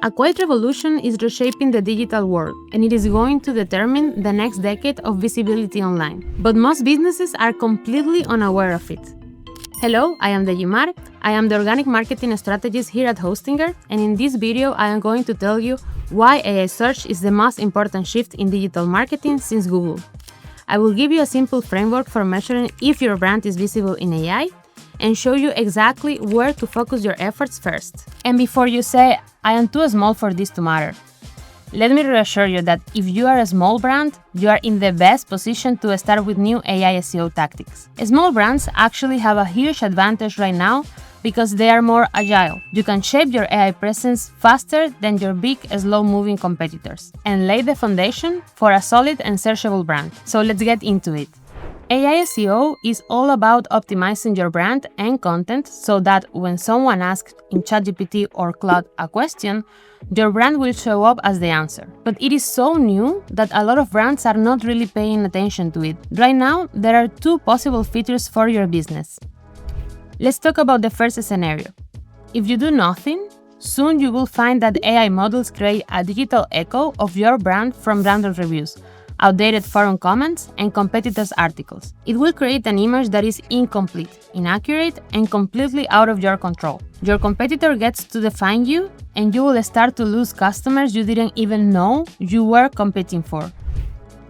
A quiet revolution is reshaping the digital world, and it is going to determine the next decade of visibility online. But most businesses are completely unaware of it. Hello, I am Dejimar. I am the organic marketing strategist here at Hostinger, and in this video I am going to tell you why AI search is the most important shift in digital marketing since Google. I will give you a simple framework for measuring if your brand is visible in AI, and show you exactly where to focus your efforts first. And before you say, I am too small for this to matter, let me reassure you that if you are a small brand, you are in the best position to start with new AI SEO tactics. Small brands actually have a huge advantage right now because they are more agile. You can shape your AI presence faster than your big, slow-moving competitors and lay the foundation for a solid and searchable brand. So let's get into it. AI SEO is all about optimizing your brand and content so that when someone asks in ChatGPT or Claude a question, your brand will show up as the answer. But it is so new that a lot of brands are not really paying attention to it. Right now, there are two possible features for your business. Let's talk about the first scenario. If you do nothing, soon you will find that AI models create a digital echo of your brand from random reviews, outdated forum comments, and competitors' articles. It will create an image that is incomplete, inaccurate, and completely out of your control. Your competitor gets to define you, and you will start to lose customers you didn't even know you were competing for.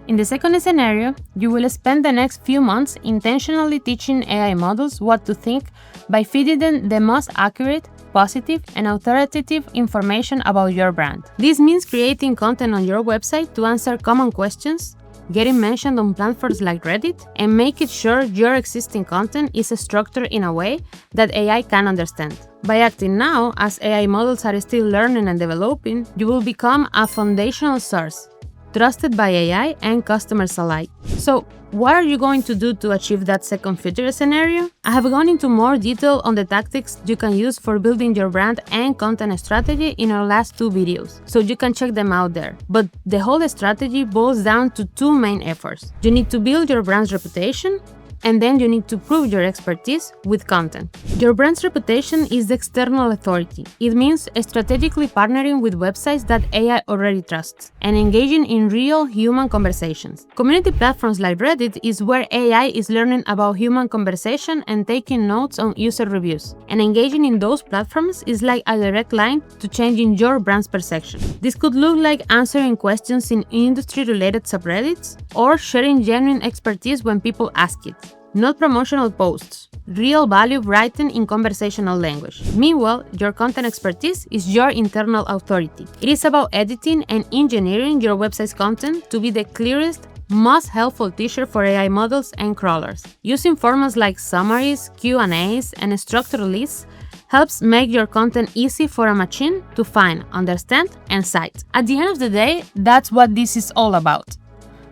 In the second scenario, you will spend the next few months intentionally teaching AI models what to think by feeding them the most accurate, positive, and authoritative information about your brand. This means creating content on your website to answer common questions, getting mentioned on platforms like Reddit, and making sure your existing content is structured in a way that AI can understand. By acting now, as AI models are still learning and developing, you will become a foundational source, trusted by AI and customers alike. So, what are you going to do to achieve that second future scenario? I have gone into more detail on the tactics you can use for building your brand and content strategy in our last two videos, so you can check them out there. But the whole strategy boils down to two main efforts. You need to build your brand's reputation, and then you need to prove your expertise with content. Your brand's reputation is the external authority. It means strategically partnering with websites that AI already trusts and engaging in real human conversations. Community platforms like Reddit is where AI is learning about human conversation and taking notes on user reviews. And engaging in those platforms is like a direct line to changing your brand's perception. This could look like answering questions in industry-related subreddits or sharing genuine expertise when people ask it. Not promotional posts, real value writing in conversational language. Meanwhile, your content expertise is your internal authority. It is about editing and engineering your website's content to be the clearest, most helpful teacher for AI models and crawlers. Using formats like summaries, Q&As, and structured lists helps make your content easy for a machine to find, understand, and cite. At the end of the day, that's what this is all about.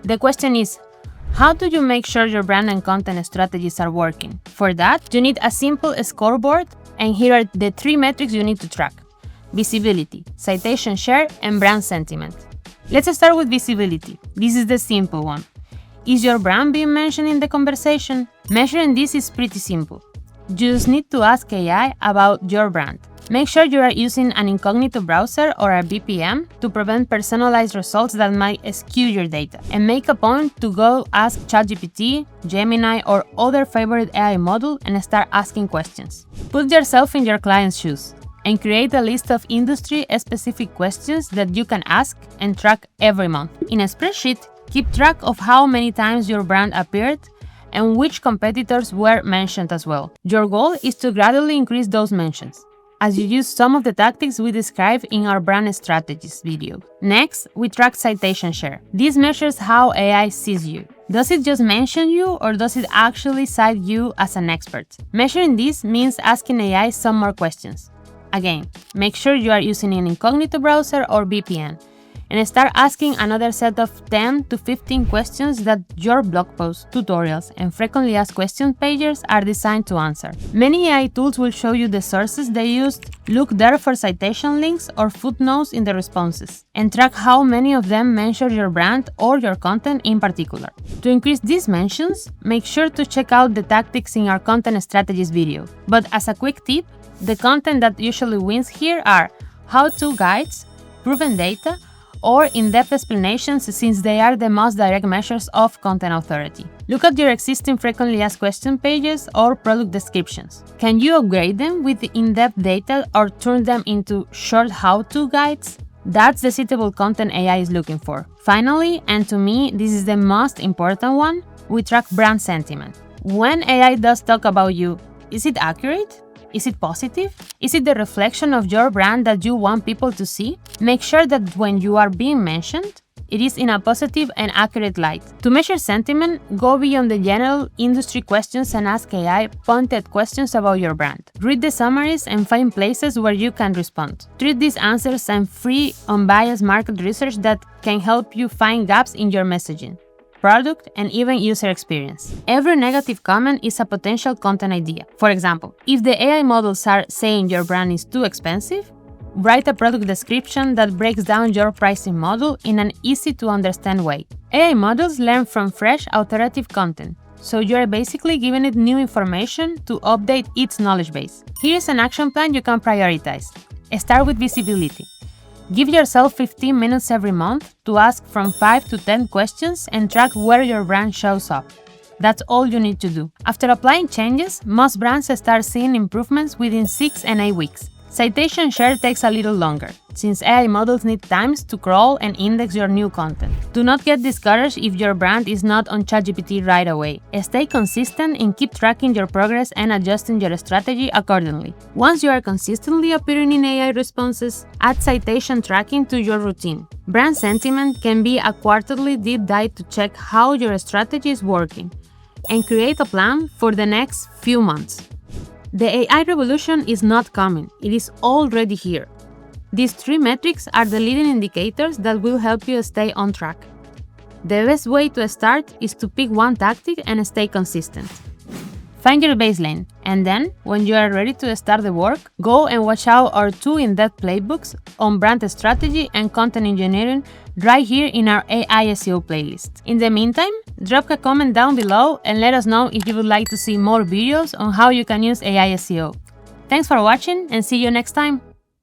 The question is, how do you make sure your brand and content strategies are working? For that, you need a simple scoreboard, and here are the three metrics you need to track: visibility, citation share, and brand sentiment. Let's start with visibility. This is the simple one. Is your brand being mentioned in the conversation? Measuring this is pretty simple. You just need to ask AI about your brand. Make sure you are using an incognito browser or a VPN to prevent personalized results that might skew your data. And make a point to go ask ChatGPT, Gemini, or other favorite AI model and start asking questions. Put yourself in your client's shoes and create a list of industry-specific questions that you can ask and track every month. In a spreadsheet, keep track of how many times your brand appeared and which competitors were mentioned as well. Your goal is to gradually increase those mentions as you use some of the tactics we described in our brand strategies video. Next, we track citation share. This measures how AI sees you. Does it just mention you, or does it actually cite you as an expert? Measuring this means asking AI some more questions. Again, make sure you are using an incognito browser or VPN, and start asking another set of 10 to 15 questions that your blog posts, tutorials, and frequently asked question pages are designed to answer. Many AI tools will show you the sources they used. Look there for citation links or footnotes in the responses, and track how many of them mention your brand or your content in particular. To increase these mentions, make sure to check out the tactics in our content strategies video. But as a quick tip, the content that usually wins here are how-to guides, proven data, or in-depth explanations since they are the most direct measures of content authority. Look at your existing frequently asked question pages or product descriptions. Can you upgrade them with in-depth data or turn them into short how-to guides? That's the citable content AI is looking for. Finally, and to me, this is the most important one, we track brand sentiment. When AI does talk about you, is it accurate? Is it positive? Is it the reflection of your brand that you want people to see? Make sure that when you are being mentioned, it is in a positive and accurate light. To measure sentiment, go beyond the general industry questions and ask AI pointed questions about your brand. Read the summaries and find places where you can respond. Treat these answers as free, unbiased market research that can help you find gaps in your messaging, product, and even user experience. Every negative comment is a potential content idea. For example, if the AI models are saying your brand is too expensive, write a product description that breaks down your pricing model in an easy-to-understand way. AI models learn from fresh, authoritative content, so you are basically giving it new information to update its knowledge base. Here is an action plan you can prioritize. Start with visibility. Give yourself 15 minutes every month to ask from 5 to 10 questions and track where your brand shows up. That's all you need to do. After applying changes, most brands start seeing improvements within 6 and 8 weeks. Citation share takes a little longer, since AI models need times to crawl and index your new content. Do not get discouraged if your brand is not on ChatGPT right away. Stay consistent and keep tracking your progress and adjusting your strategy accordingly. Once you are consistently appearing in AI responses, add citation tracking to your routine. Brand sentiment can be a quarterly deep dive to check how your strategy is working and create a plan for the next few months. The AI revolution is not coming, it is already here. These 3 metrics are the leading indicators that will help you stay on track. The best way to start is to pick one tactic and stay consistent. Find your baseline, and then, when you are ready to start the work, go and watch out our 2 in-depth playbooks on brand strategy and content engineering right here in our AI SEO playlist. In the meantime, drop a comment down below and let us know if you would like to see more videos on how you can use AI SEO. Thanks for watching and see you next time!